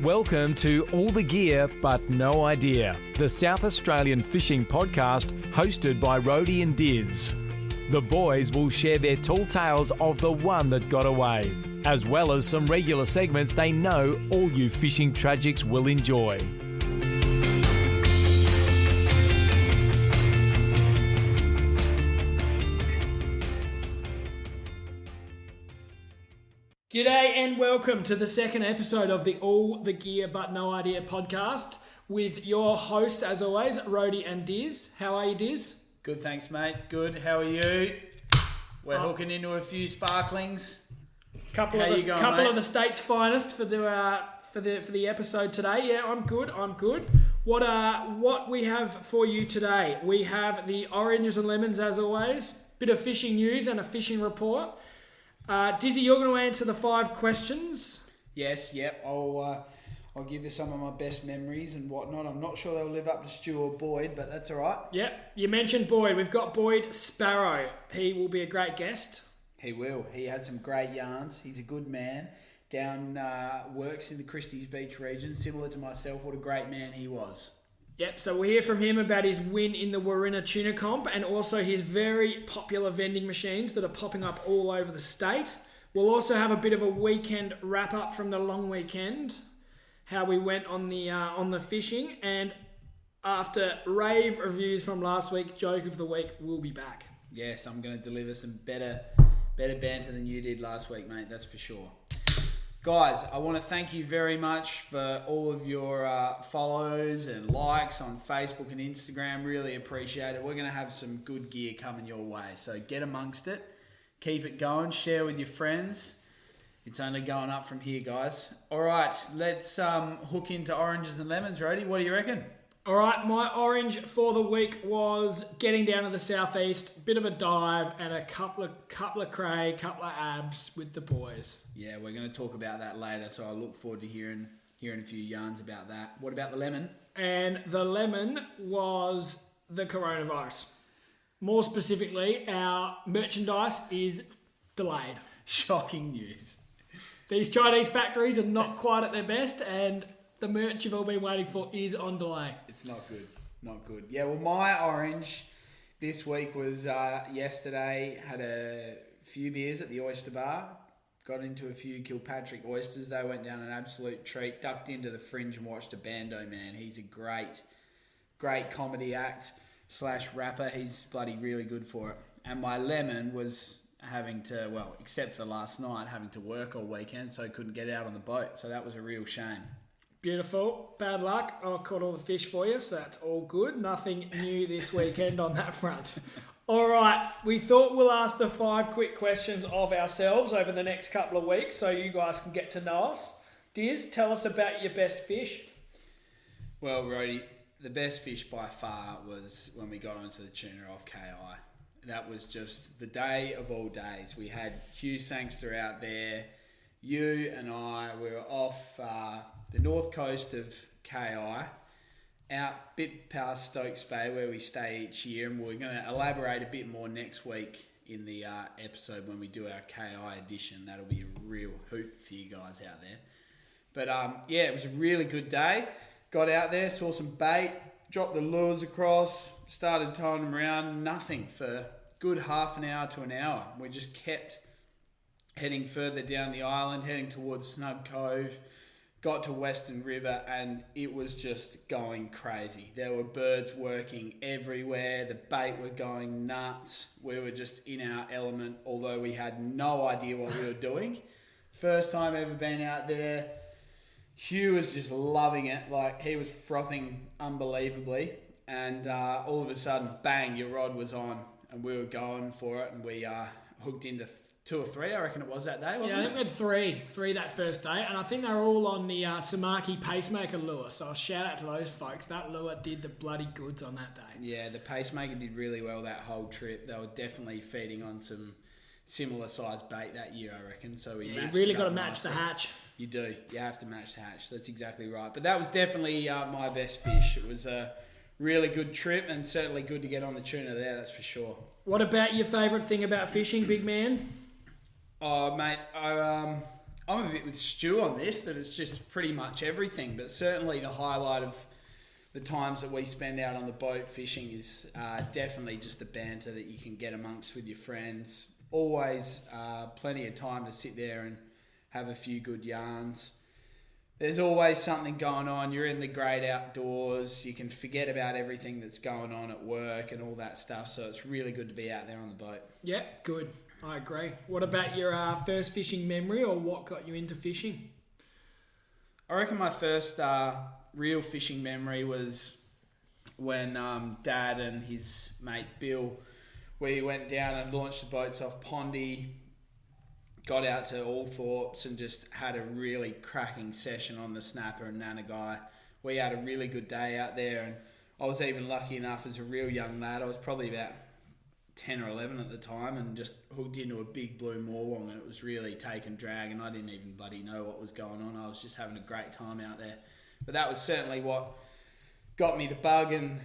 Welcome to All the Gear But No Idea, the South Australian fishing podcast hosted by Rhodey and Diz. The boys will share their tall tales of the one that got away, as well as some regular segments they know all you fishing tragics will enjoy. G'day and welcome to the second episode of the All the Gear But No Idea podcast with your host, as always, Rhodey and Diz. How are you, Diz? Good, thanks, mate. Good. How are you? We're hooking into a few sparklings. Couple of the state's finest for the episode today. Yeah, I'm good. What we have for you today? We have the oranges and lemons, as always. Bit of fishing news and a fishing report. Dizzy, you're going to answer the 5 questions. Yes, yep. I'll give you some of my best memories and whatnot. I'm not sure they'll live up to Stu or Boyd, but that's all right. Yep. You mentioned Boyd. We've got Boyd Sparrow. He will be a great guest. He will. He had some great yarns. He's a good man. Works in the Christie's Beach region, similar to myself. What a great man he was. Yep, so we'll hear from him about his win in the Wirrina Tuna comp and also his very popular vending machines that are popping up all over the state. We'll also have a bit of a weekend wrap-up from the long weekend, how we went on the fishing, and after rave reviews from last week, joke of the week will be back. Yes, I'm going to deliver some better banter than you did last week, mate, that's for sure. Guys, I want to thank you very much for all of your follows and likes on Facebook and Instagram. Really appreciate it. We're going to have some good gear coming your way. So get amongst it. Keep it going. Share with your friends. It's only going up from here, guys. All right, let's hook into oranges and lemons. Rhodey, what do you reckon? All right, my orange for the week was getting down to the southeast, bit of a dive, and a couple of cray, couple of abs with the boys. Yeah, we're going to talk about that later, so I look forward to hearing a few yarns about that. What about the lemon? And the lemon was the coronavirus. More specifically, our merchandise is delayed. Shocking news. These Chinese factories are not quite at their best, and the merch you've all been waiting for is on delay. It's not good. Not good. Yeah, well, my orange this week was yesterday. Had a few beers at the Oyster Bar. Got into a few Kilpatrick oysters. They went down an absolute treat. Ducked into the Fringe and watched a bando, man. He's a great comedy act / rapper. He's bloody really good for it. And my lemon was having to, well, except for last night, having to work all weekend, so I couldn't get out on the boat. So that was a real shame. Beautiful. Bad luck. I caught all the fish for you, so that's all good. Nothing new this weekend on that front. All right. We thought we'll ask the 5 quick questions of ourselves over the next couple of weeks so you guys can get to know us. Diz, tell us about your best fish. Well, Rhodey, the best fish by far was when we got onto the tuna off KI. That was just the day of all days. We had Hugh Sangster out there. You and I were off the north coast of KI, out bit past Stokes Bay where we stay each year, and we're going to elaborate a bit more next week in the episode when we do our KI edition. That'll be a real hoot for you guys out there. But yeah, it was a really good day. Got out there, saw some bait, dropped the lures across, started towing them around. Nothing for a good half an hour to an hour. We just kept heading further down the island, heading towards Snug Cove. Got to Western River and it was just going crazy. There were birds working everywhere. The bait were going nuts. We were just in our element, although we had no idea what we were doing. First time ever been out there. Hugh was just loving it. Like, he was frothing unbelievably. And all of a sudden, bang, your rod was on. And we were going for it. And we hooked into 2 or 3, I reckon it was that day, wasn't it? Yeah, I think we had three that first day, and I think they were all on the Samaki Pacemaker lure, so shout out to those folks. That lure did the bloody goods on that day. Yeah, the Pacemaker did really well that whole trip. They were definitely feeding on some similar sized bait that year, I reckon, so we matched. You really got to match the hatch. You do. You have to match the hatch. That's exactly right. But that was definitely my best fish. It was a really good trip and certainly good to get on the tuna there, that's for sure. What about your favourite thing about fishing, big man? Oh, mate, I'm a bit with Stu on this, that it's just pretty much everything, but certainly the highlight of the times that we spend out on the boat fishing is definitely just the banter that you can get amongst with your friends. Always plenty of time to sit there and have a few good yarns. There's always something going on. You're in the great outdoors. You can forget about everything that's going on at work and all that stuff. So it's really good to be out there on the boat. Yeah, good. I agree. What about your first fishing memory, or what got you into fishing? I reckon my first real fishing memory was when Dad and his mate Bill, we went down and launched the boats off Pondy, got out to Althorpes and just had a really cracking session on the snapper and Nanagai. We had a really good day out there, and I was even lucky enough as a real young lad. I was probably about 10 or 11 at the time, and just hooked into a big blue morwong, and it was really take and drag, and I didn't even bloody know what was going on. I was just having a great time out there. But that was certainly what got me the bug, and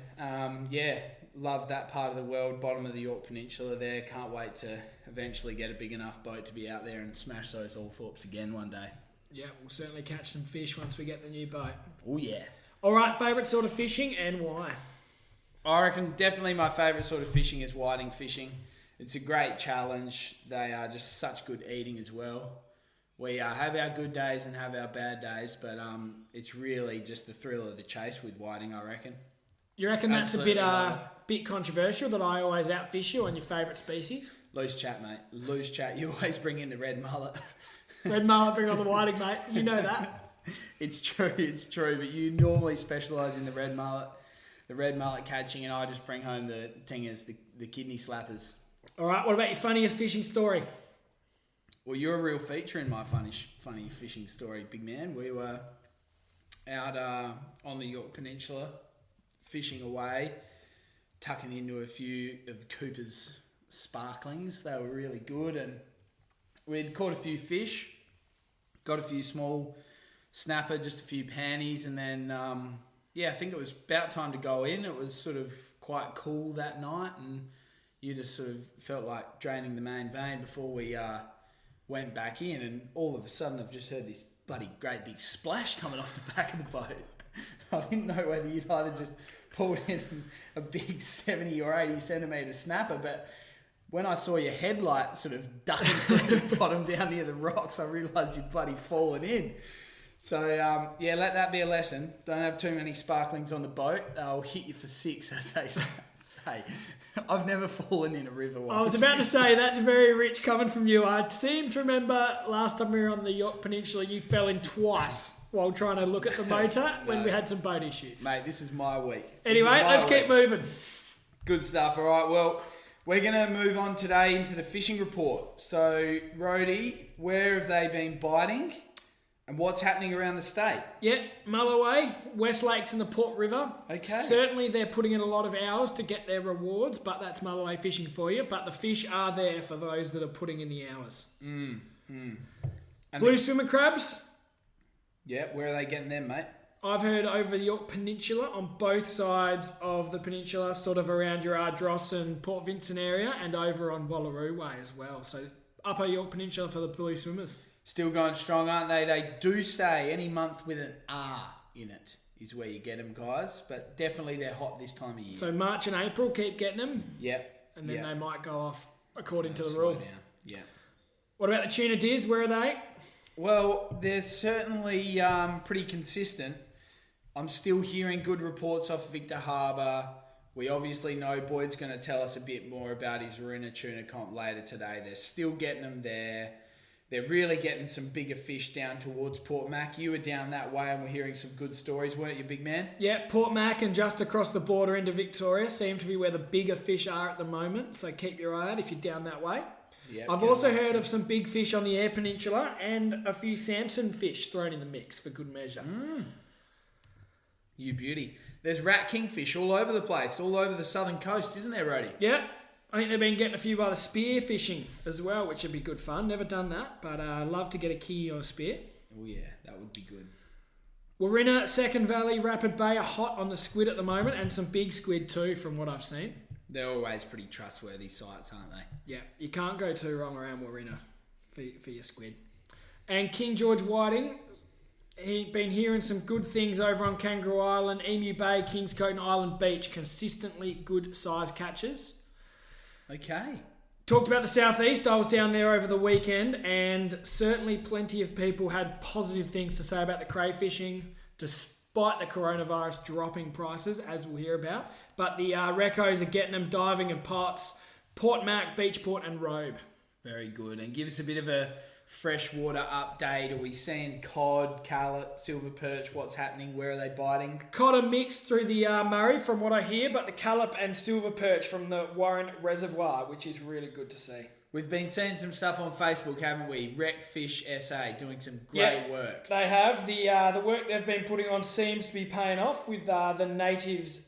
love that part of the world, bottom of the York Peninsula there. Can't wait to eventually get a big enough boat to be out there and smash those Althorpes again one day. Yeah, we'll certainly catch some fish once we get the new boat. Oh yeah. All right, favourite sort of fishing and why? I reckon definitely my favourite sort of fishing is whiting fishing. It's a great challenge. They are just such good eating as well. We have our good days and have our bad days, but it's really just the thrill of the chase with whiting, I reckon. You reckon that's Absolutely a bit controversial that I always outfish you on your favourite species? Loose chat, mate. Loose chat. You always bring in the red mullet. Red mullet, bring on the whiting, mate. You know that. It's true, but you normally specialise in the red mullet catching, and I just bring home the tingers, the kidney slappers. All right, what about your funniest fishing story? Well, you're a real feature in my funny fishing story, big man. We were out on the York Peninsula, fishing away, tucking into a few of Cooper's sparklings. They were really good, and we'd caught a few fish, got a few small snapper, just a few panties, and then I think it was about time to go in. It was sort of quite cool that night, and you just sort of felt like draining the main vein before we went back in, and all of a sudden I've just heard this bloody great big splash coming off the back of the boat. I didn't know whether you'd either just pulled in a big 70 or 80 centimetre snapper, but when I saw your headlight sort of ducking through the bottom down near the rocks, I realised you'd bloody fallen in. So, let that be a lesson. Don't have too many sparklings on the boat. They'll hit you for 6, as they say. I've never fallen in a river once. I was about to say, that's very rich coming from you. I seem to remember last time we were on the York Peninsula, you fell in twice while trying to look at the motor when we had some boat issues. Mate, this is my week. Anyway, let's keep moving. Good stuff. All right, well, we're going to move on today into the fishing report. So, Rhodey, where have they been biting? And what's happening around the state? Yeah, Mulloway, West Lakes and the Port River. Okay. Certainly they're putting in a lot of hours to get their rewards, but that's Mulloway fishing for you. But the fish are there for those that are putting in the hours. Blue swimmer crabs. Yeah, where are they getting them, mate? I've heard over the York Peninsula, on both sides of the peninsula, sort of around your Ardross and Port Vincent area, and over on Wallaroo Way as well. So upper York Peninsula for the blue swimmers. Still going strong, aren't they? They do say any month with an R in it is where you get them, guys. But definitely they're hot this time of year. So March and April, keep getting them. Yep. And then they might go off according to the slow rule. down. Yeah. What about the tuna diz? Where are they? Well, they're certainly pretty consistent. I'm still hearing good reports off Victor Harbour. We obviously know Boyd's going to tell us a bit more about his Wirrina tuna comp later today. They're still getting them there. They're really getting some bigger fish down towards Port Mac. You were down that way and we're hearing some good stories, weren't you, big man? Yeah, Port Mac and just across the border into Victoria seem to be where the bigger fish are at the moment. So keep your eye out if you're down that way. Yep, I've also heard of some big fish on the Eyre Peninsula and a few Samson fish thrown in the mix for good measure. You beauty. There's rat kingfish all over the place, all over the southern coast, isn't there, Rhodey? Yeah. I think they've been getting a few by the spear fishing as well, which would be good fun. Never done that, but I'd love to get a key or a spear. Oh yeah, that would be good. Wirrina, Second Valley, Rapid Bay are hot on the squid at the moment, and some big squid too, from what I've seen. They're always pretty trustworthy sites, aren't they? Yeah, you can't go too wrong around Wirrina for your squid. And King George Whiting, he'd been hearing some good things over on Kangaroo Island, Emu Bay, Kingscote and Island Beach. Consistently good size catches. Okay. Talked about the southeast. I was down there over the weekend, and certainly plenty of people had positive things to say about the crayfishing, despite the coronavirus dropping prices, as we'll hear about. But the recos are getting them diving in pots, Port Mac, Beachport and Robe. Very good. And give us a bit of a freshwater update. Are we seeing cod, carlet, silver perch? What's happening? Where are they biting? Cod are mixed through the Murray, from what I hear, but the callop and silver perch from the Warren Reservoir, which is really good to see. We've been seeing some stuff on Facebook, haven't we? Wrecked Fish SA doing some great work. They have. The work they've been putting on seems to be paying off, with the natives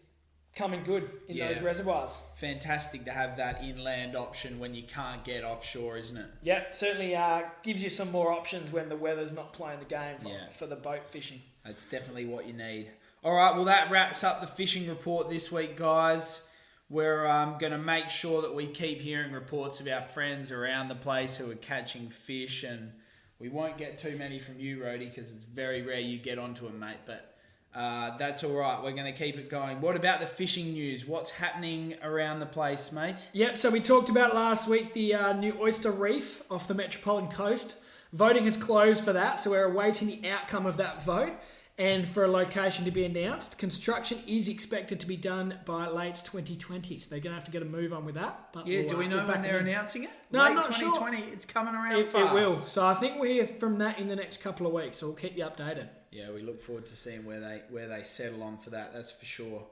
coming good in those reservoirs. Fantastic to have that inland option when you can't get offshore, isn't it? Yeah, certainly gives you some more options when the weather's not playing the game for the boat fishing. That's definitely what you need. All right, well, that wraps up the fishing report this week, guys. We're going to make sure that we keep hearing reports of our friends around the place who are catching fish, and we won't get too many from you, Rhodey, because it's very rare you get onto them, mate, but that's all right. We're going to keep it going. What about the fishing news? What's happening around the place, mate? Yep, so we talked about last week the new oyster reef off the Metropolitan Coast. Voting has closed for that, so we're awaiting the outcome of that vote and for a location to be announced. Construction is expected to be done by late 2020, so they're going to have to get a move on with that. But do we know when they're announcing it? No, late I'm not 2020, sure. It's coming around fast. It will. So I think we'll hear from that in the next couple of weeks, so we'll keep you updated. Yeah, we look forward to seeing where they settle on for that, that's for sure.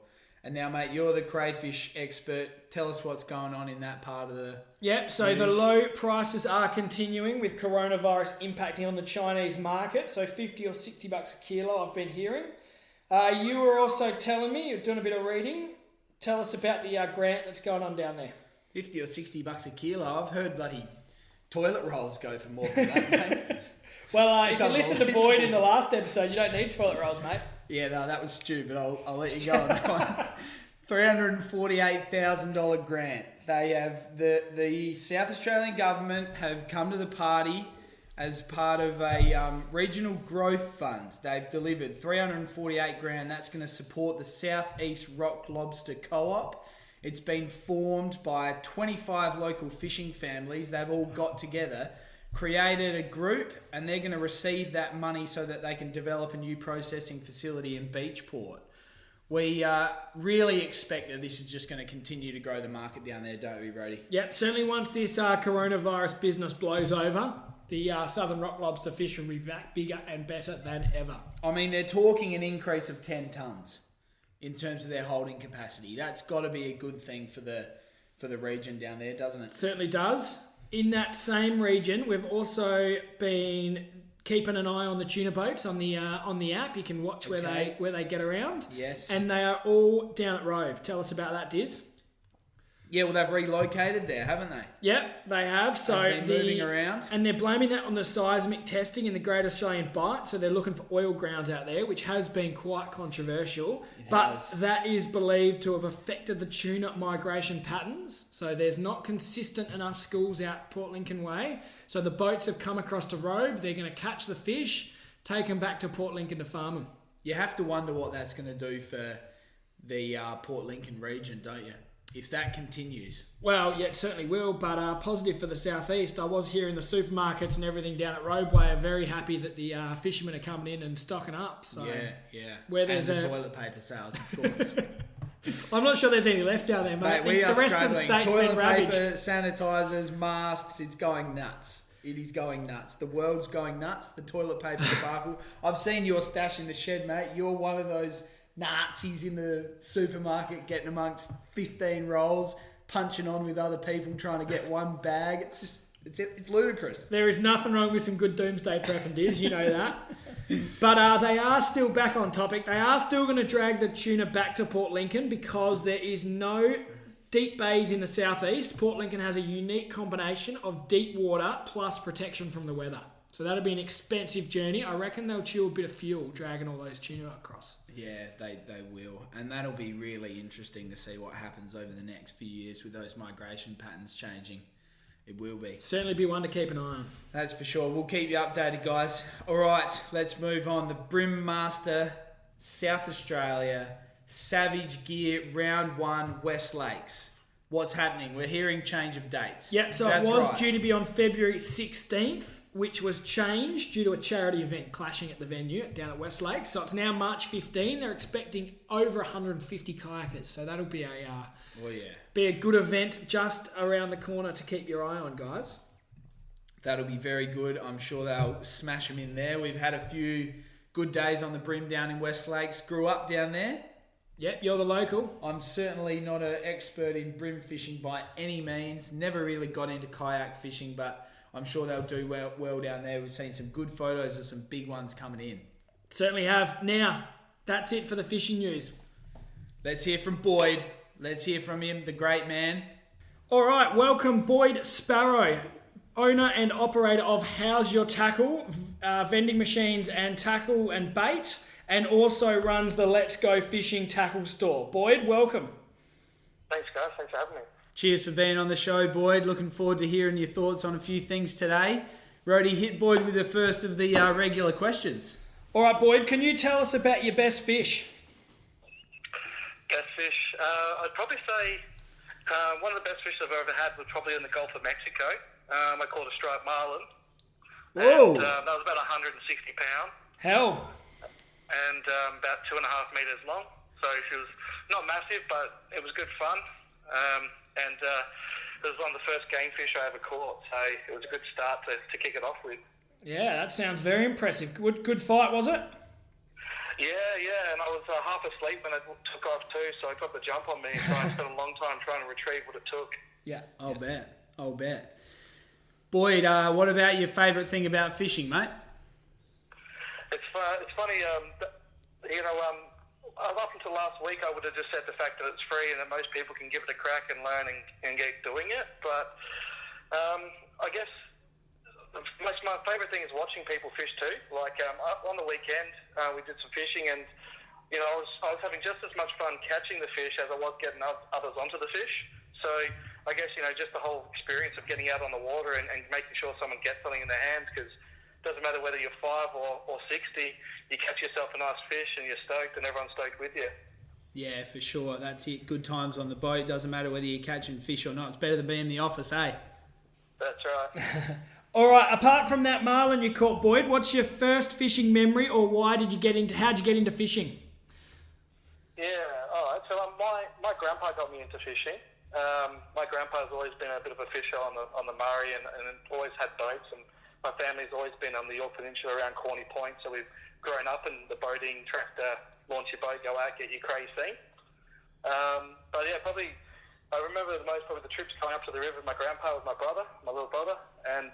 And now, mate, you're the crayfish expert. Tell us what's going on in that part of the so news. the low prices are continuing with coronavirus impacting on the Chinese market. So $50 or $60 a kilo, I've been hearing. You were also telling me, you're doing a bit of reading. Tell us about the grant that's going on down there. $50 or $60 a kilo. I've heard bloody toilet rolls go for more than that, mate. Well, if you listened to Boyd in the last episode, you don't need toilet rolls, mate. Yeah, no, that was stupid. I'll let you go on that one. $348,000 grant. They have the South Australian government have come to the party as part of a regional growth fund. They've delivered $348,000. That's going to support the Southeast Rock Lobster Co-op. It's been formed by 25 local fishing families. They've all got together, created a group, and they're going to receive that money so that they can develop a new processing facility in Beachport. We really expect that this is just going to continue to grow the market down there, don't we, Brody? Yep, certainly once this coronavirus business blows over, the Southern Rock Lobster fish will be back bigger and better than ever. I mean, they're talking an increase of 10 tonnes in terms of their holding capacity. That's got to be a good thing for the region down there, doesn't it? Certainly does. In that same region, we've also been keeping an eye on the tuna boats on the app. You can watch where they get around. Yes. And they are all down at Robe. Tell us about that, Diz. Yeah, well, they've relocated there, haven't they? Yep, they have. So they've been moving around. And they're blaming that on the seismic testing in the Great Australian Bight. So they're looking for oil grounds out there, which has been quite controversial. That is believed to have affected the tuna migration patterns. So there's not consistent enough schools out Port Lincoln Way. So the boats have come across to Robe. They're going to catch the fish, take them back to Port Lincoln to farm them. You have to wonder what that's going to do for the Port Lincoln region, don't you? If that continues. Well, yeah, it certainly will, but positive for the southeast. I was here in the supermarkets and everything down at Roadway are very happy that the fishermen are coming in and stocking up. So yeah. Where there's and the toilet paper sales, of course. I'm not sure there's any left down there, mate. We are the rest struggling. of the state's Toilet been ravaged. paper, sanitisers, masks, it's going nuts. It is going nuts. The world's going nuts. The toilet paper debacle. I've seen your stash in the shed, mate. You're one of those Nazis in the supermarket getting amongst 15 rolls, punching on with other people trying to get one bag. It's ludicrous. There is nothing wrong with some good doomsday prepping, Diz, you know that. But they are still back on topic. They are still going to drag the tuna back to Port Lincoln because there is no deep bays in the southeast. Port Lincoln has a unique combination of deep water plus protection from the weather. So that'll be an expensive journey. I reckon they'll chew a bit of fuel dragging all those tuna across. Yeah, they will. And that'll be really interesting to see what happens over the next few years with those migration patterns changing. It will be. Certainly be one to keep an eye on. That's for sure. We'll keep you updated, guys. All right, let's move on. The Brim Master, South Australia, Savage Gear, Round 1, West Lakes. What's happening? We're hearing change of dates. Yep, so it was due to be on February 16th, which was changed due to a charity event clashing at the venue down at West Lakes. So it's now March 15. They're expecting over 150 kayakers. So that'll be be a good event just around the corner to keep your eye on, guys. That'll be very good. I'm sure they'll smash them in there. We've had a few good days on the Brim down in West Lakes. Grew up down there. Yep, you're the local. I'm certainly not an expert in brim fishing by any means. Never really got into kayak fishing, but I'm sure they'll do well down there. We've seen some good photos of some big ones coming in. Certainly have. Now, that's it for the fishing news. Let's hear from Boyd. Let's hear from him, the great man. All right, welcome Boyd Sparrow, owner and operator of How's Your Tackle, vending machines and tackle and bait, and also runs the Let's Go Fishing tackle store. Boyd, welcome. Thanks, guys. Thanks for having me. Cheers for being on the show, Boyd. Looking forward to hearing your thoughts on a few things today. Rody, hit Boyd with the first of the regular questions. All right, Boyd, can you tell us about your best fish? Best fish? I'd probably say one of the best fish I've ever had was probably in the Gulf of Mexico. I caught a striped marlin. Whoa! And, that was about 160 pounds. Hell. And about 2.5 meters long. So she was not massive, but it was good fun. And it was one of the first game fish I ever caught. So it was a good start to kick it off with. Yeah, that sounds very impressive. Good fight, was it? Yeah, and I was half asleep when it took off too, so I got the jump on me, so I spent a long time trying to retrieve what it took. Yeah. I'll bet. Boyd, what about your favourite thing about fishing, mate? It's funny, up until last week I would have just said the fact that it's free and that most people can give it a crack and learn and get doing it, but I guess my favourite thing is watching people fish too. Like on the weekend, we did some fishing, and I was having just as much fun catching the fish as I was getting others onto the fish. So I guess just the whole experience of getting out on the water and making sure someone gets something in their hands, because it doesn't matter whether you're 5 or 60, you catch yourself a nice fish and you're stoked, and everyone's stoked with you. Yeah, for sure. That's it. Good times on the boat. Doesn't matter whether you're catching fish or not. It's better than being in the office, eh? That's right. All right, apart from that marlin you caught, Boyd, what's your first fishing memory, or how'd you get into fishing? Yeah, all right. So my grandpa got me into fishing. My grandpa's always been a bit of a fisher on the Murray and always had boats, and my family's always been on the York Peninsula around Corny Point, so we've grown up in the boating, tractor, launch your boat, go out, get your crazy thing. But yeah, I remember the most probably the trips going up to the river with my grandpa, with my little brother, and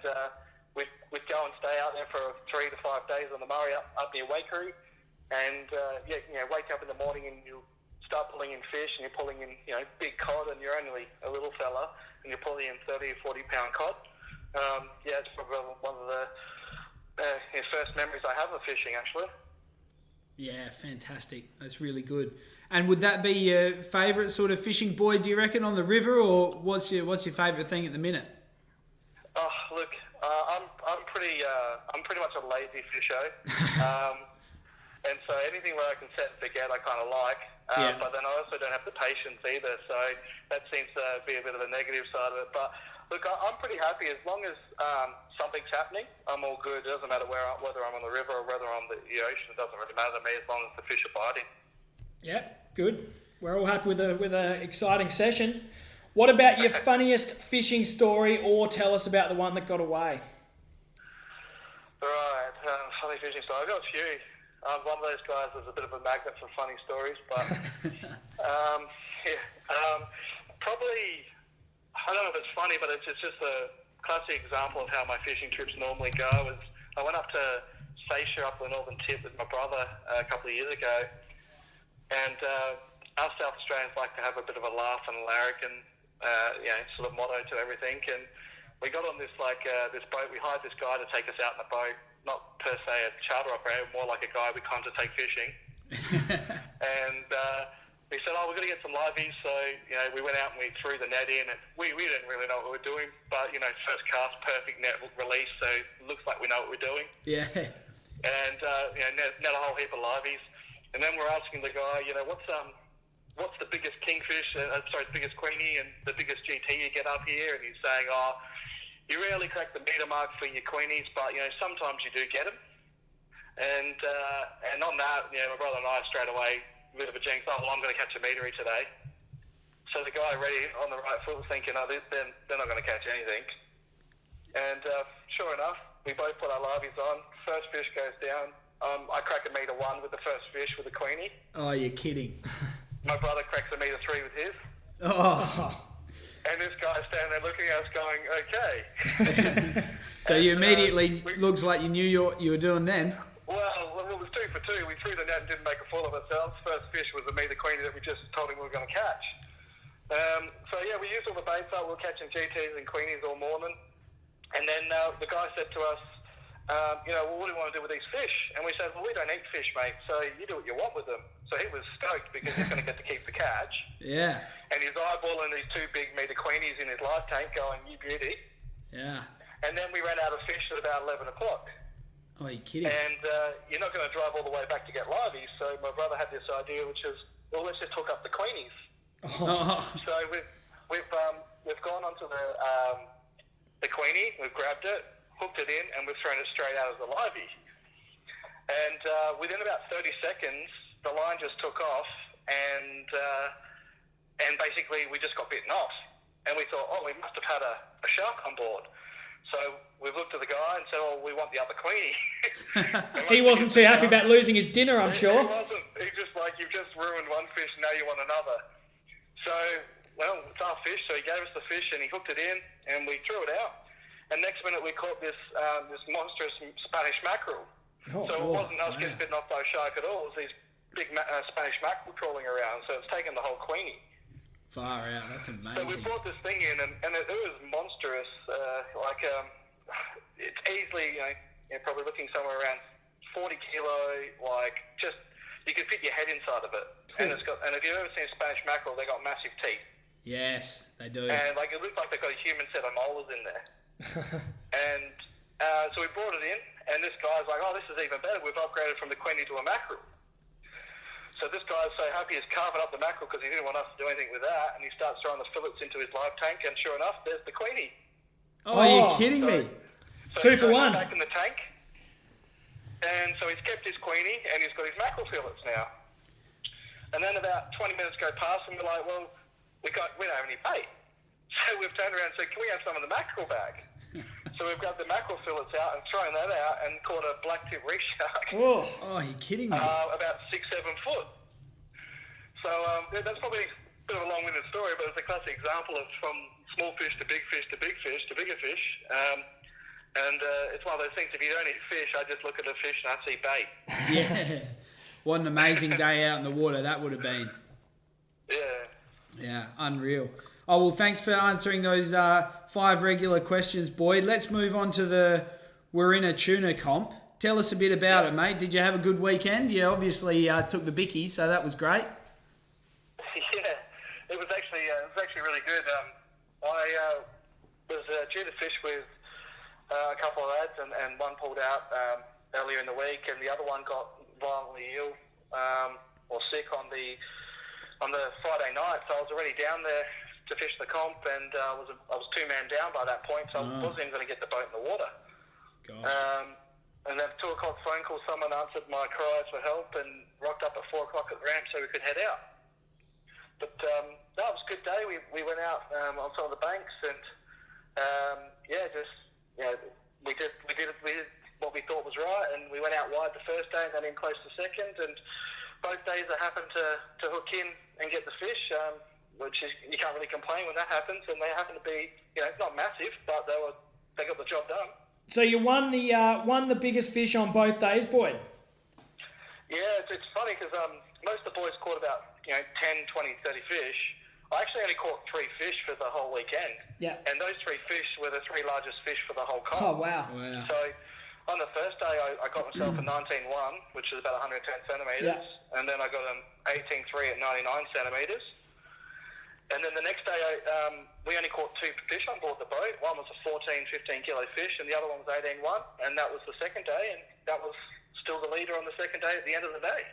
we'd go and stay out there for 3 to 5 days on the Murray up near Waikerie, and wake up in the morning and you start pulling in fish, and you're pulling in big cod, and you're only a little fella, and you're pulling in 30 or 40 pound cod. It's probably one of the first memories I have of fishing, actually. Yeah, fantastic. That's really good. And would that be your favourite sort of fishing, Boyd, do you reckon, on the river, or what's your favourite thing at the minute? Oh, look, I'm pretty much a lazy fisher, and so anything where I can set and forget, I kind of like. But then I also don't have the patience either, so that seems to be a bit of a negative side of it. But look, I'm pretty happy as long as something's happening. I'm all good. It doesn't matter whether I'm on the river or whether I'm on the ocean. It doesn't really matter to me as long as the fish are biting. Yeah, good. We're all happy with a exciting session. What about your funniest fishing story, or tell us about the one that got away? Right, funny fishing story. I've got a few. I'm one of those guys that's a bit of a magnet for funny stories, but probably, I don't know if it's funny, but it's just a classic example of how my fishing trips normally go. I went up to Seisha up the northern tip with my brother a couple of years ago, and us South Australians like to have a bit of a laugh and a larrikin, sort of motto to everything. And we got on this boat. We hired this guy to take us out in the boat, not per se a charter operator, more like a guy we come to take fishing. And we said, we're going to get some liveys. So, we went out and we threw the net in. And we didn't really know what we were doing. But, first cast, perfect net release. So it looks like we know what we're doing. Yeah. And, net a whole heap of liveys. And then we're asking the guy, what's the biggest kingfish, the biggest queenie and the biggest GT you get up here? And he's saying, you rarely crack the meter mark for your queenies, but, sometimes you do get them. And on that, my brother and I straight away, a bit of a jinx, I'm going to catch a metery today. So the guy ready on the right foot was thinking, they're not going to catch anything. And sure enough, we both put our liveys on. First fish goes down. I crack a meter 1 with the first fish with a queenie. Oh, you're kidding. My brother cracks a meter 3 with his. Oh. And this guy's standing there looking at us going, okay. So you immediately, looks like you knew what you were doing then. Well, it was 2 for 2. We threw the net and didn't make a fool of ourselves. First fish was a meter queenie that we just told him we were going to catch. We used all the baits up. We were catching GTs and queenies all morning. And then the guy said to us, what do you want to do with these fish? And we said, well, we don't eat fish, mate, so you do what you want with them. So he was stoked because he's going to get to keep the catch. Yeah. And he's eyeballing these 2 big meter queenies in his live tank going, you beauty. Yeah. And then we ran out of fish at about 11 o'clock. Oh, you're kidding. And you're not going to drive all the way back to get liveys. So my brother had this idea, which is, well, let's just hook up the queenies. Oh. So we've gone onto the queenie, we've grabbed it, hooked it in, and we've thrown it straight out of the livey. And within about 30 seconds, the line just took off, and basically we just got bitten off. And we thought, we must have had a shark on board. So we looked at the guy and said, we want the other queenie. He wasn't too happy about losing his dinner, I'm sure. He wasn't. He just you've just ruined one fish, now you want another. So, it's our fish, so he gave us the fish and he hooked it in and we threw it out. And next minute we caught this monstrous Spanish mackerel. So it wasn't us getting bitten off by a shark at all. It was these big Spanish mackerel trawling around. So it's taken the whole queenie. Far out. That's amazing. So we brought this thing in and it was monstrous. It's easily, probably looking somewhere around 40 kilo, you could fit your head inside of it. And and if you've ever seen Spanish mackerel, they got massive teeth. Yes, they do. And it looked like they've got a human set of molars in there. And so we brought it in, and this guy's like, this is even better. We've upgraded from the queenie to a mackerel. So this guy's so happy he's carving up the mackerel because he didn't want us to do anything with that, and he starts throwing the fillets into his live tank, and sure enough, there's the queenie. Oh, you're kidding me. So 2 for 1. Back in the tank. And so he's kept his queenie, and he's got his mackerel fillets now. And then about 20 minutes go past, and we're like, we don't have any bait. So we've turned around and said, can we have some of the mackerel back? So we've got the mackerel fillets out and thrown that out and caught a black-tip reef shark. Oh, you're kidding me. About 6-7 foot. So that's probably a bit of a long-winded story, but it's a classic example of from small fish to big fish to big fish to bigger fish. And it's one of those things, if you don't eat fish, I just look at a fish and I see bait. Yeah. What an amazing day out in the water that would have been. Yeah. Yeah, unreal. Oh, well, thanks for answering those 5 regular questions, Boyd. Let's move on to the Wirrina Tuna comp. Tell us a bit about it, mate. Did you have a good weekend? You obviously took the bicky, so that was great. Yeah, it was actually really good. I was due to fish with a couple of lads, and one pulled out earlier in the week, and the other one got violently ill or sick on the Friday night. So I was already down there to fish the comp, and I was 2-man down by that point, so I wasn't even going to get the boat in the water. And then 2 o'clock phone call, someone answered my cries for help and rocked up at 4 o'clock at the ramp so we could head out. But that was a good day. We went out on some of the banks, and we did what we thought was right, and we went out wide the first day and then in close the second, and both days I happened to hook in and get the fish, which is, you can't really complain when that happens, and they happen to be, not massive, but they got the job done. So you won the biggest fish on both days, Boyd? Yeah, it's funny because most of the boys caught about 10, 20, 30 fish. I actually only caught 3 fish for the whole weekend. Yeah. And those 3 fish were the 3 largest fish for the whole comp. Oh, wow. So on the first day, I got myself a 19.1, which is about 110 centimetres. Yeah. And then I got an 18.3 at 99 centimetres. And then the next day, we only caught 2 fish on board the boat. One was a 14, 15 kilo fish, and the other one was 18.1. And that was the second day, and that was still the leader on the second day at the end of the day.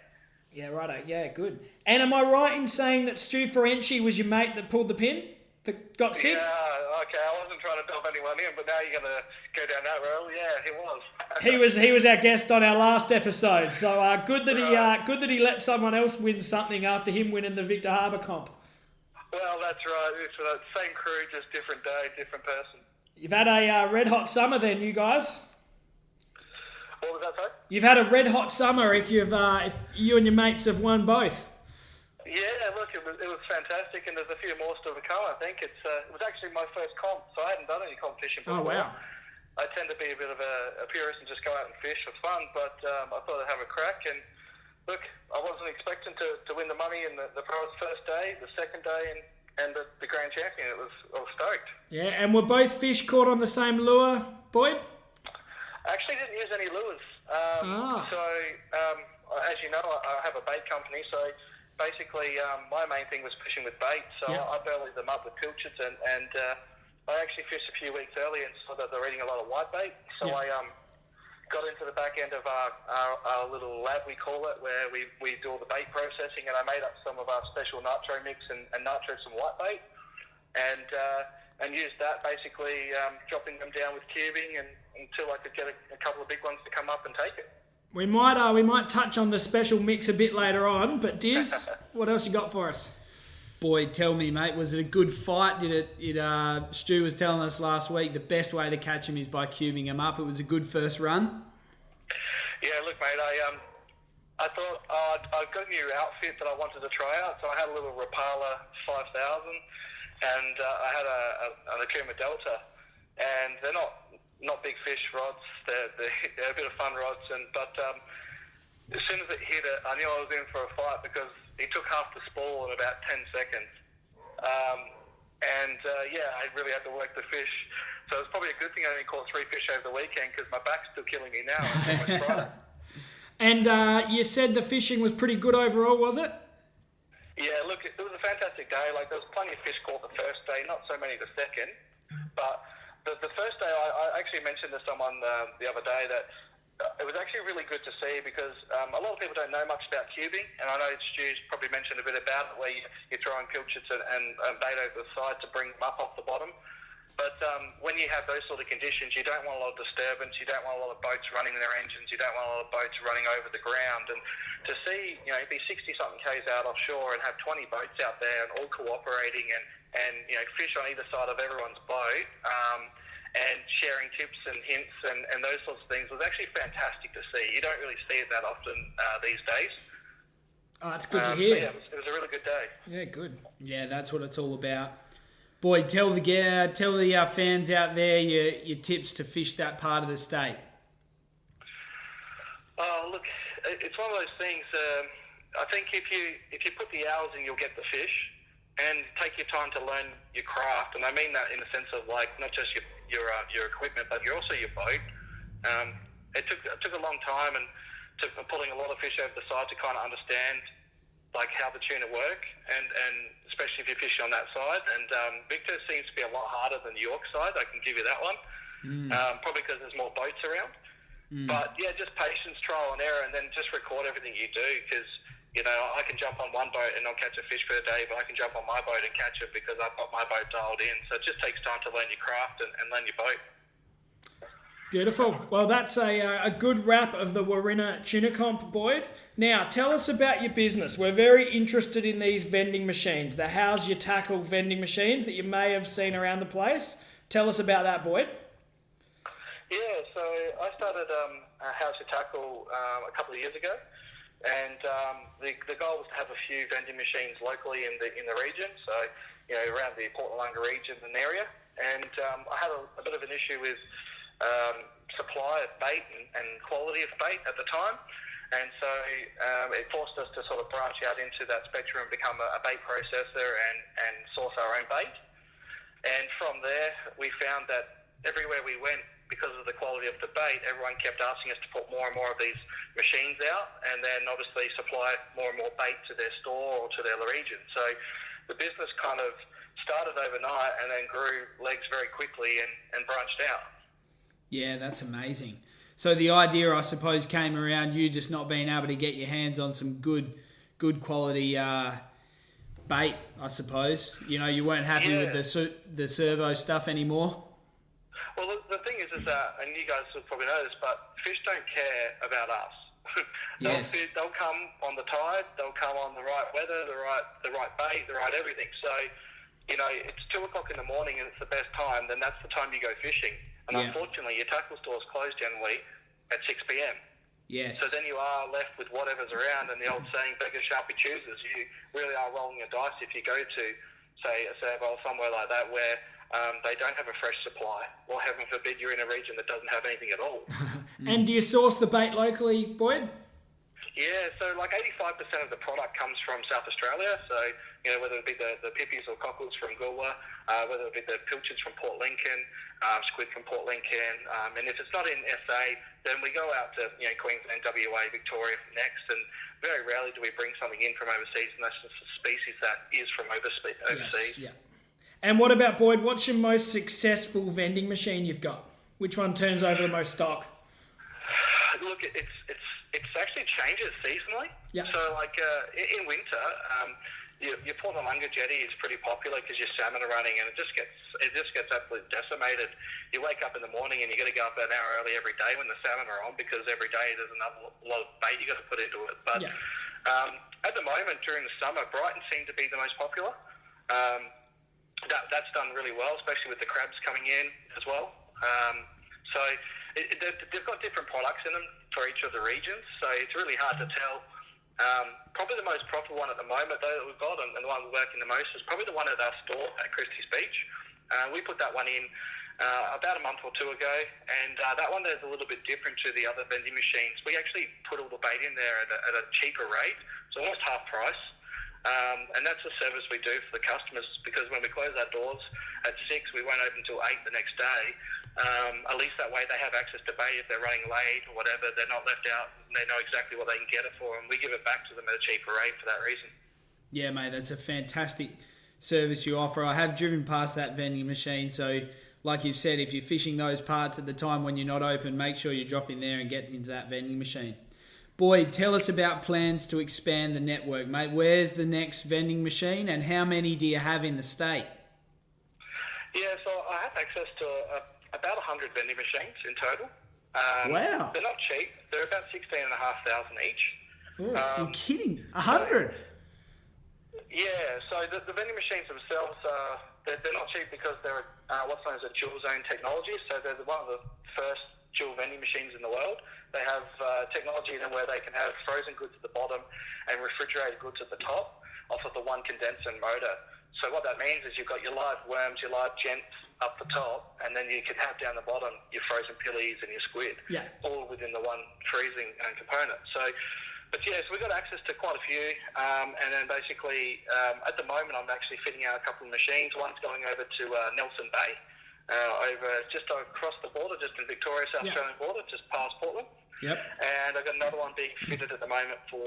Yeah, righto. Yeah, good. And am I right in saying that Stu Ferenczi was your mate that pulled the pin? That got sick? Yeah, okay. I wasn't trying to dob anyone in, but now you're going to go down that road. Yeah, he was. He was our guest on our last episode. So good that he let someone else win something after him winning the Victor Harbour comp. Well, that's right. It's the same crew, just different day, different person. You've had a red hot summer then, you guys. What was that, sorry? You've had a red hot summer if you and your mates have won both. Yeah, look, it was fantastic, and there's a few more still to come. I think it was actually my first comp, so I hadn't done any comp fishing before. Oh wow! I tend to be a bit of a purist and just go out and fish for fun, but I thought I'd have a crack. And look, I wasn't expecting to win the money in the Pro's first day, the second day, and the grand champion. I was stoked. Yeah, and were both fish caught on the same lure, Boyd? I actually didn't use any lures. So, as you know, I have a bait company, so basically my main thing was fishing with bait. So I bellied them up with pilchards, and I actually fished a few weeks early and saw that they're eating a lot of white bait. So I got into the back end of our little lab, we call it, where we do all the bait processing, and I made up some of our special nitro mix and nitro some white bait, and used that basically dropping them down with cubing until I could get a couple of big ones to come up and take it. We might touch on the special mix a bit later on, but Diz, what else you got for us? Boy, tell me, mate, was it a good fight? Stu was telling us last week the best way to catch him is by cubing him up. It was a good first run. Yeah, look, mate, I thought I'd got a new outfit that I wanted to try out, so I had a little Rapala 5000, and I had an Akuma Delta, and they're not big fish rods. They're a bit of fun rods, but as soon as it hit it, I knew I was in for a fight because he took half the spool in about 10 seconds. I really had to work the fish. So it's probably a good thing I only caught 3 fish over the weekend because my back's still killing me now. It's so much brighter. And you said the fishing was pretty good overall, was it? Yeah, look, it was a fantastic day. Like, there was plenty of fish caught the first day, not so many the second. But the first day, I actually mentioned to someone the other day that it was actually really good to see because a lot of people don't know much about cubing, and I know Stu's probably mentioned a bit about it where you're throwing pilchards and bait over the side to bring them up off the bottom. But when you have those sort of conditions, you don't want a lot of disturbance, you don't want a lot of boats running their engines, you don't want a lot of boats running over the ground. And to see, be 60-something Ks out offshore and have 20 boats out there and all cooperating and fish on either side of everyone's boat, and sharing tips and hints and those sorts of things was actually fantastic to see. You don't really see it that often these days. Oh, it's good to hear. Yeah, it was a really good day. Yeah, good. Yeah, that's what it's all about. Boy, tell the fans out there your tips to fish that part of the state. Oh, look, it's one of those things. I think if you put the hours in, you'll get the fish, and take your time to learn your craft. And I mean that in the sense of like not just your equipment, but also your boat. It took a long time and pulling a lot of fish over the side to kind of understand like how the tuna work, and especially if you're fishing on that side. And Victor seems to be a lot harder than the York side. I can give you that one. Probably because there's more boats around. But yeah, just patience, trial and error, and then just record everything you do because I can jump on one boat and not catch a fish for a day, but I can jump on my boat and catch it because I've got my boat dialed in. So it just takes time to learn your craft and learn your boat. Beautiful. Well, that's a good wrap of the Wirrina Tuna Comp, Boyd. Now, tell us about your business. We're very interested in these vending machines, the How's Your Tackle vending machines that you may have seen around the place. Tell us about that, Boyd. Yeah, so I started How's Your Tackle a couple of years ago. And the goal was to have a few vending machines locally in the region, so around the Port Wollonga region and area. And I had a bit of an issue with supply of bait and quality of bait at the time, and so it forced us to sort of branch out into that spectrum and become a bait processor and source our own bait. And from there, we found that everywhere we went, because of the quality of the bait, everyone kept asking us to put more and more of these machines out, and then obviously supply more and more bait to their store or to their region. So the business kind of started overnight and then grew legs very quickly and branched out. Yeah, that's amazing. So the idea, I suppose, came around you just not being able to get your hands on some good quality bait, I suppose. You know, you weren't happy with the servo stuff anymore. Well, the thing is that, and you guys will probably know this, but fish don't care about us. Yes. They'll come on the tide, they'll come on the right weather, the right bait, the right everything. So, you know, it's 2 o'clock in the morning and it's the best time, then that's the time you go fishing. And unfortunately, your tackle stores close generally at 6 p.m. Yes. So then you are left with whatever's around, and the old saying, beggar sharpie chooses. You really are rolling a dice if you go to, say, a Sparrow or somewhere like that where they don't have a fresh supply, or heaven forbid you're in a region that doesn't have anything at all. And do you source the bait locally, Boyd? Yeah, so like 85% of the product comes from South Australia. So, you know, whether it be the pippies or cockles from Goolwa, whether it be the pilchards from Port Lincoln, squid from Port Lincoln, and if it's not in SA, then we go out to, you know, Queensland, WA, Victoria next, and very rarely do we bring something in from overseas, and that's just a species that is from overseas. Yes, yeah. And what about, Boyd, what's your most successful vending machine you've got? Which one turns over the most stock? Look, it's actually changes seasonally. Yeah. So, like in winter, your Portalunga jetty is pretty popular because your salmon are running, and it just gets absolutely decimated. You wake up in the morning and you got to go up an hour early every day when the salmon are on, because every day there's another lot of bait you got to put into it. But at the moment during the summer, Brighton seem to be the most popular. That's done really well, especially with the crabs coming in as well. So they've got different products in them for each of the regions, so it's really hard to tell. Probably the most profitable one at the moment, though, that we've got, and the one we're working the most, is probably the one at our store at Christie's Beach. We put that one in about a month or two ago, and that one is a little bit different to the other vending machines. We actually put all the bait in there at a cheaper rate, so almost half price. And that's a service we do for the customers, because when we close our doors at 6, we won't open until 8 the next day. At least that way they have access to bait if they're running late or whatever. They're not left out, and they know exactly what they can get it for, and we give it back to them at a cheaper rate for that reason. Yeah, mate, that's a fantastic service you offer. I have driven past that vending machine, so like you've said, if you're fishing those parts at the time when you're not open, make sure you drop in there and get into that vending machine. Boyd, tell us about plans to expand the network, mate. Where's the next vending machine, and how many do you have in the state? Yeah, so I have access to about 100 vending machines in total. Wow. They're not cheap. They're about 16,500 each. You're kidding? 100? Yeah, so the vending machines themselves, they're not cheap because they're what's known as a dual zone technology. So they're one of the first dual vending machines in the world. They have technology in them where they can have frozen goods at the bottom and refrigerated goods at the top off of the one condenser motor. So what that means is you've got your live worms, your live gents up the top, and then you can have down the bottom your frozen pillies and your squid, all within the one freezing component. So, but yeah, so we've got access to quite a few, and then basically at the moment I'm actually fitting out a couple of machines. One's going over to Nelson Bay, over just across the border, just in Victoria, South Australian border, just past Portland. Yep. And I've got another one being fitted at the moment for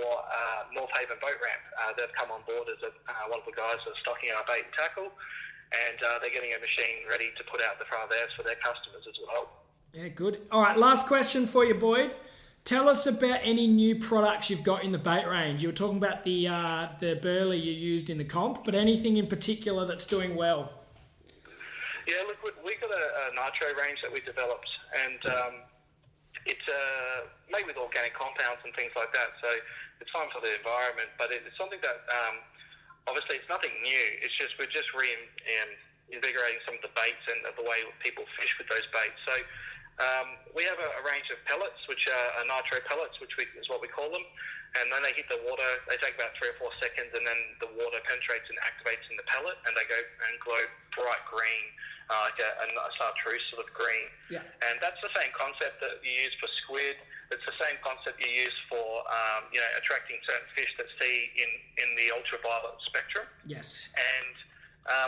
North Haven Boat Ramp. They've come on board as one of the guys that's stocking our bait and tackle, and they're getting a machine ready to put out the front of theirs for their customers as well. Yeah, good. All right, last question for you, Boyd. Tell us about any new products you've got in the bait range. You were talking about the burley you used in the comp, but anything in particular that's doing well? Yeah, look, we've got a nitro range that we developed, and it's made with organic compounds and things like that, so it's fine for the environment, but it's something that obviously it's nothing new. It's just we're just reinvigorating some of the baits and the way people fish with those baits. So we have a range of pellets, which are nitro pellets, which is what we call them, and when they hit the water, they take about 3 or 4 seconds, and then the water penetrates and activates in the pellet, and they go and glow bright green, like a chartreuse sort of green. Yeah. And that's the same concept that you use for squid. It's the same concept you use for attracting certain fish that see in the ultraviolet spectrum. Yes. And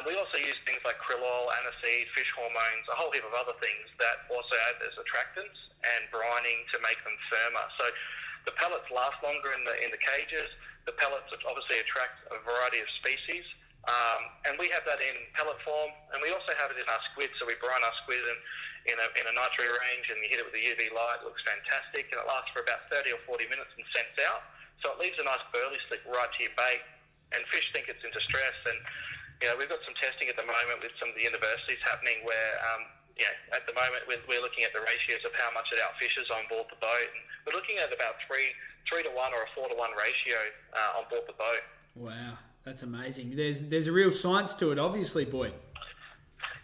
We also use things like krill oil, aniseed, fish hormones, a whole heap of other things that also add as attractants and brining to make them firmer. So the pellets last longer in the cages. The pellets obviously attract a variety of species. And we have that in pellet form, and we also have it in our squid. So we brine our squid in a nitro range, and you hit it with a UV light. It looks fantastic, and it lasts for about 30 or 40 minutes and scents out. So it leaves a nice burley slick right to your bait, and fish think it's in distress. And we've got some testing at the moment with some of the universities happening where, at the moment we're looking at the ratios of how much it outfishes on board the boat. And we're looking at about 3 to 1 or a 4 to 1 ratio on board the boat. Wow, that's amazing. There's a real science to it, obviously, Boyd.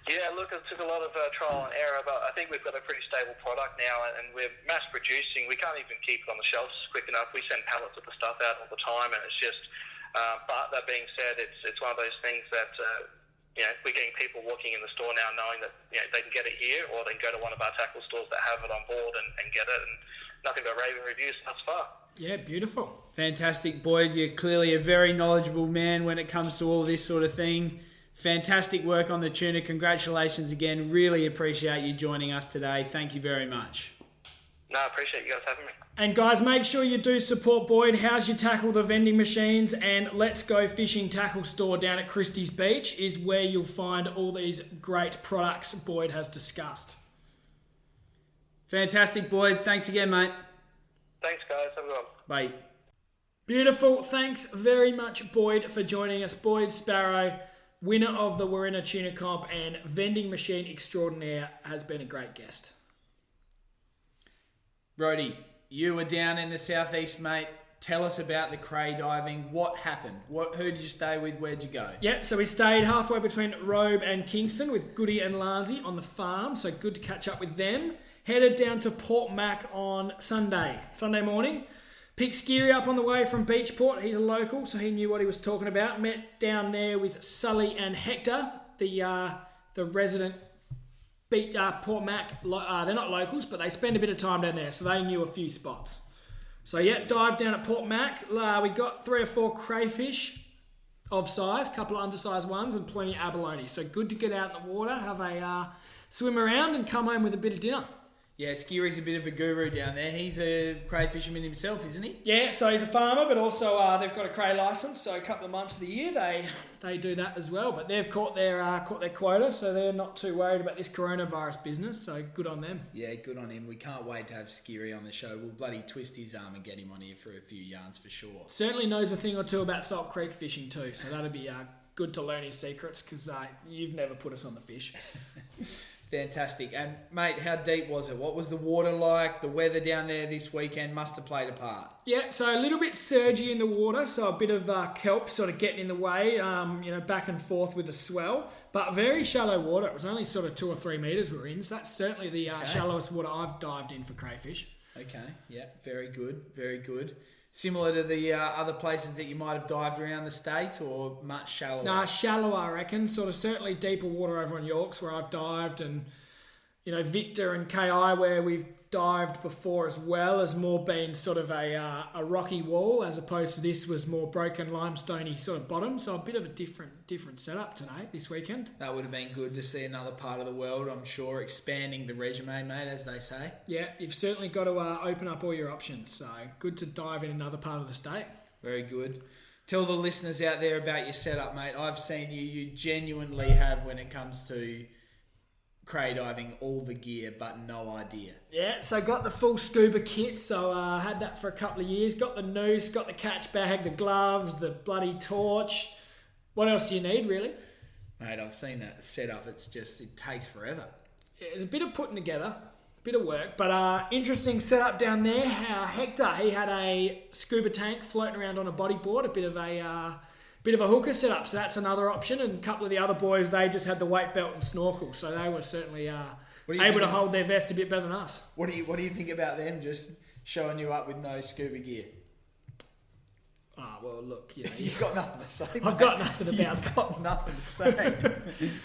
Yeah, look, it took a lot of trial and error, but I think we've got a pretty stable product now, and we're mass producing. We can't even keep it on the shelves quick enough. We send pallets of the stuff out all the time, and it's just. But that being said, it's one of those things that we're getting people walking in the store now knowing that they can get it here, or they can go to one of our tackle stores that have it on board and get it, and nothing but raving reviews thus far. Yeah, beautiful. Fantastic, Boyd. You're clearly a very knowledgeable man when it comes to all this sort of thing. Fantastic work on the tuna. Congratulations again. Really appreciate you joining us today. Thank you very much. No, I appreciate you guys having me. And guys, make sure you do support Boyd. How's Your Tackle, the vending machines, and Let's Go Fishing Tackle Store down at Christie's Beach is where you'll find all these great products Boyd has discussed. Fantastic, Boyd. Thanks again, mate. Thanks, guys. Have a good one. Bye. Beautiful. Thanks very much, Boyd, for joining us. Boyd Sparrow, winner of the Wirrina Tuna Comp and vending machine extraordinaire, has been a great guest. Rhodey, you were down in the southeast, mate. Tell us about the cray diving. What happened? Who did you stay with? Where'd you go? Yeah, so we stayed halfway between Robe and Kingston with Goody and Lansey on the farm, so good to catch up with them. Headed down to Port Mac on Sunday morning. Picked Skeery up on the way from Beachport. He's a local, so he knew what he was talking about. Met down there with Sully and Hector, the resident Port Mac. They're not locals, but they spend a bit of time down there, so they knew a few spots. So yeah, dived down at Port Mac. We got 3 or 4 crayfish of size, a couple of undersized ones, and plenty of abalone. So good to get out in the water, have a swim around, and come home with a bit of dinner. Yeah, Skeery's a bit of a guru down there. He's a cray fisherman himself, isn't he? Yeah, so he's a farmer, but also they've got a cray licence, so a couple of months of the year they do that as well. But they've caught their quota, so they're not too worried about this coronavirus business, so good on them. Yeah, good on him. We can't wait to have Skeery on the show. We'll bloody twist his arm and get him on here for a few yarns for sure. Certainly knows a thing or two about Salt Creek fishing too, so that'll be good to learn his secrets, because you've never put us on the fish. Fantastic. And, mate, how deep was it? What was the water like? The weather down there this weekend must have played a part. Yeah, so a little bit surgy in the water, so a bit of kelp sort of getting in the way, back and forth with the swell, but very shallow water. It was only sort of 2 or 3 metres we were in, so that's certainly the shallowest water I've dived in for crayfish. Okay, yeah, very good, very good. Similar to the other places that you might have dived around the state, or much shallower? Nah, shallower, I reckon. Sort of certainly deeper water over on Yorks where I've dived, and Victor and KI where we've dived before as well, has more been sort of a rocky wall, as opposed to this was more broken limestoney sort of bottom. So a bit of a different setup tonight, this weekend. That would have been good to see another part of the world, I'm sure, expanding the resume, mate, as they say. Yeah, you've certainly got to open up all your options. So good to dive in another part of the state. Very good. Tell the listeners out there about your setup, mate. I've seen you genuinely have, when it comes to cray diving, all the gear but no idea. Yeah, so got the full scuba kit, so had that for a couple of years. Got the noose, got the catch bag, the gloves, the bloody torch. What else do you need, really? Mate, I've seen that setup. It takes forever. Yeah, it's a bit of putting together, bit of work, but interesting setup down there. Hector, he had a scuba tank floating around on a bodyboard, a bit of a hooker setup, so that's another option. And a couple of the other boys, they just had the weight belt and snorkel, so they were certainly able to hold their vest a bit better than us. What do you think about them just showing you up with no scuba gear? Well, look, you've got nothing to say. I've got nothing about You've got nothing to say.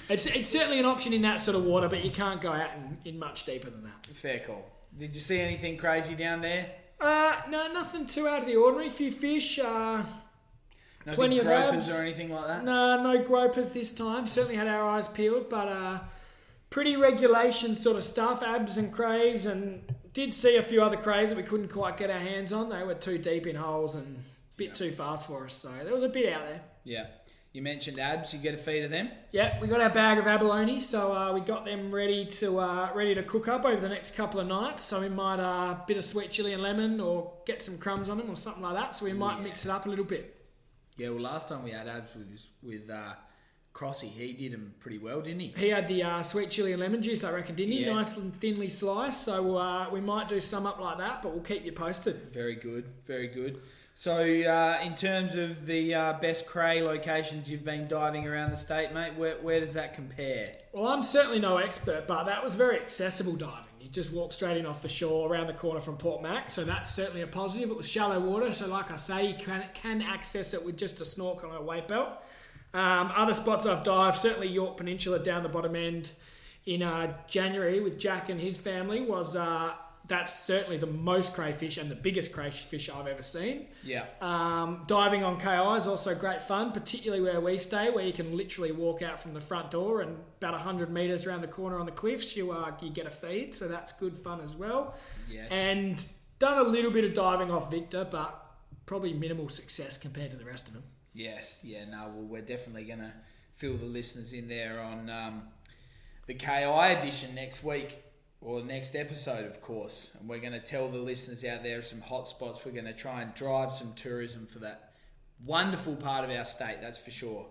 It's certainly an option in that sort of water, but you can't go out in much deeper than that. Fair call. Did you see anything crazy down there? No, nothing too out of the ordinary. A few fish. Plenty of gropers abs or anything like that? No gropers this time. Certainly had our eyes peeled, but pretty regulation sort of stuff, abs and crays, and did see a few other crays that we couldn't quite get our hands on. They were too deep in holes and a bit too fast for us, so there was a bit out there. Yeah. You mentioned abs. You get a feed of them? Yeah, we got our bag of abalone, so we got them ready to cook up over the next couple of nights. So we might bit of sweet chili and lemon, or get some crumbs on them, or something like that. So we might mix it up a little bit. Yeah, well, last time we had abs with Crossy, he did them pretty well, didn't he? He had the sweet chili and lemon juice, I reckon, didn't he? Yeah. Nice and thinly sliced. So we might do some up like that, but we'll keep you posted. Very good, very good. So, in terms of the best cray locations you've been diving around the state, mate, where does that compare? Well, I'm certainly no expert, but that was very accessible diving. You just walk straight in off the shore, around the corner from Port Mac, so that's certainly a positive. It was shallow water, so like I say, you can access it with just a snorkel and a weight belt. Other spots I've dived, certainly York Peninsula down the bottom end in January with Jack and his family was... that's certainly the most crayfish and the biggest crayfish I've ever seen. Yeah. Diving on KI is also great fun, particularly where we stay, where you can literally walk out from the front door and about 100 metres around the corner on the cliffs, you get a feed, so that's good fun as well. Yes. And done a little bit of diving off Victor, but probably minimal success compared to the rest of them. Yes. Yeah, no, well, we're definitely going to fill the listeners in there on the KI edition next week. Or next episode, of course. And we're going to tell the listeners out there some hot spots. We're going to try and drive some tourism for that wonderful part of our state, that's for sure.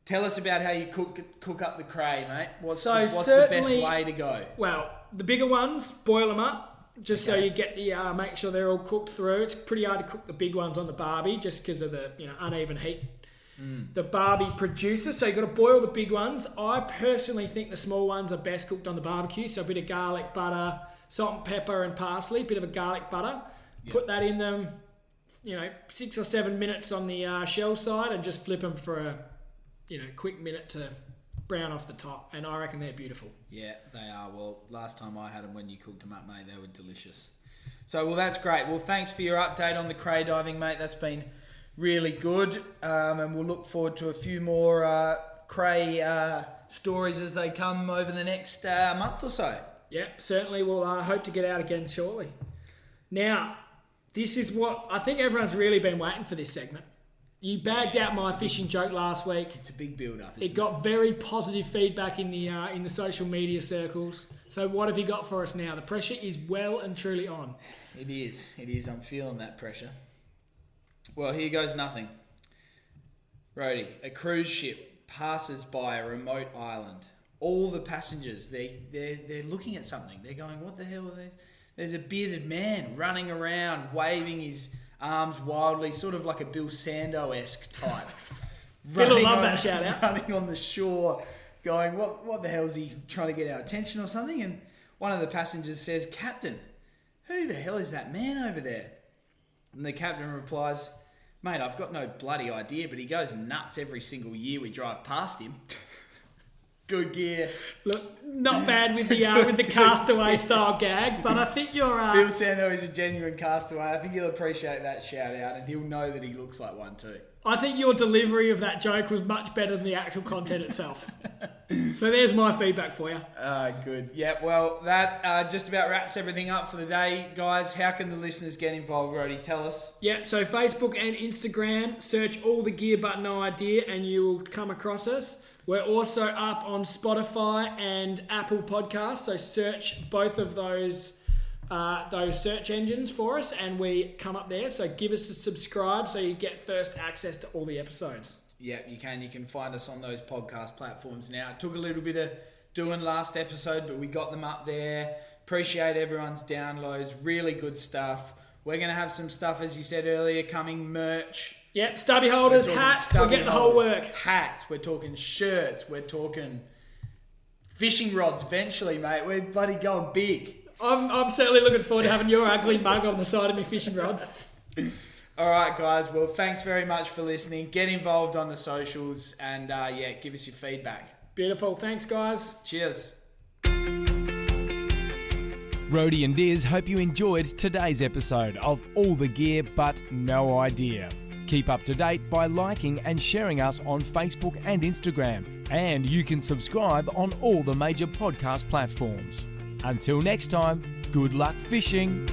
Tell us about how you cook up the cray, mate. What's the best way to go? Well, the bigger ones, boil them up. Just so you get the make sure they're all cooked through. It's pretty hard to cook the big ones on the barbie just because of the uneven heat the barbie produces. So you've got to boil the big ones. I personally think the small ones are best cooked on the barbecue. So a bit of garlic butter, salt and pepper and parsley, bit of a garlic butter. Yep. Put that in them, 6 or 7 minutes on the shell side and just flip them for a quick minute to brown off the top. And I reckon they're beautiful. Yeah, they are. Well, last time I had them when you cooked them up, mate, they were delicious. So, well, that's great. Well, thanks for your update on the cray diving, mate. That's been really good, and we'll look forward to a few more cray stories as they come over the next month or so. Yeah, certainly. We'll hope to get out again shortly. Now, this is what I think everyone's really been waiting for, this segment. You bagged out my fishing joke last week. It's a big build-up. It got very positive feedback in the social media circles. So what have you got for us now? The pressure is well and truly on. It is. I'm feeling that pressure. Well, here goes nothing. Roadie, a cruise ship passes by a remote island. All the passengers, they're looking at something. They're going, what the hell are they? There's a bearded man running around, waving his arms wildly, sort of like a Bill Sando-esque type. Bill love that shout out. Running on the shore, going, what the hell is he trying to get our attention or something? And one of the passengers says, Captain, who the hell is that man over there? And the captain replies, mate, I've got no bloody idea, but he goes nuts every single year we drive past him. Good gear. Look, not bad with the castaway style gag, but I think you're... Bill Sando is a genuine castaway. I think he'll appreciate that shout out, and he'll know that he looks like one too. I think your delivery of that joke was much better than the actual content itself. So there's my feedback for you. Good. Yeah, well, that just about wraps everything up for the day. Guys, how can the listeners get involved, Roddy? Tell us. Yeah, so Facebook and Instagram, search All The Gear But No Idea, and you will come across us. We're also up on Spotify and Apple Podcasts, so search both of those search engines for us, and we come up there. So give us a subscribe so you get first access to all the episodes. Yeah, you can. You can find us on those podcast platforms now. It took a little bit of doing last episode, but we got them up there. Appreciate everyone's downloads. Really good stuff. We're going to have some stuff, as you said earlier, coming merch. Yep, stubby holders, hats, we're getting the whole work. Hats, we're talking shirts, we're talking fishing rods eventually, mate. We're bloody going big. I'm certainly looking forward to having your ugly mug on the side of my fishing rod. All right, guys. Well, thanks very much for listening. Get involved on the socials and, give us your feedback. Beautiful. Thanks, guys. Cheers. Rhodey and Diz hope you enjoyed today's episode of All the Gear But No Idea. Keep up to date by liking and sharing us on Facebook and Instagram, and you can subscribe on all the major podcast platforms. Until next time, good luck fishing.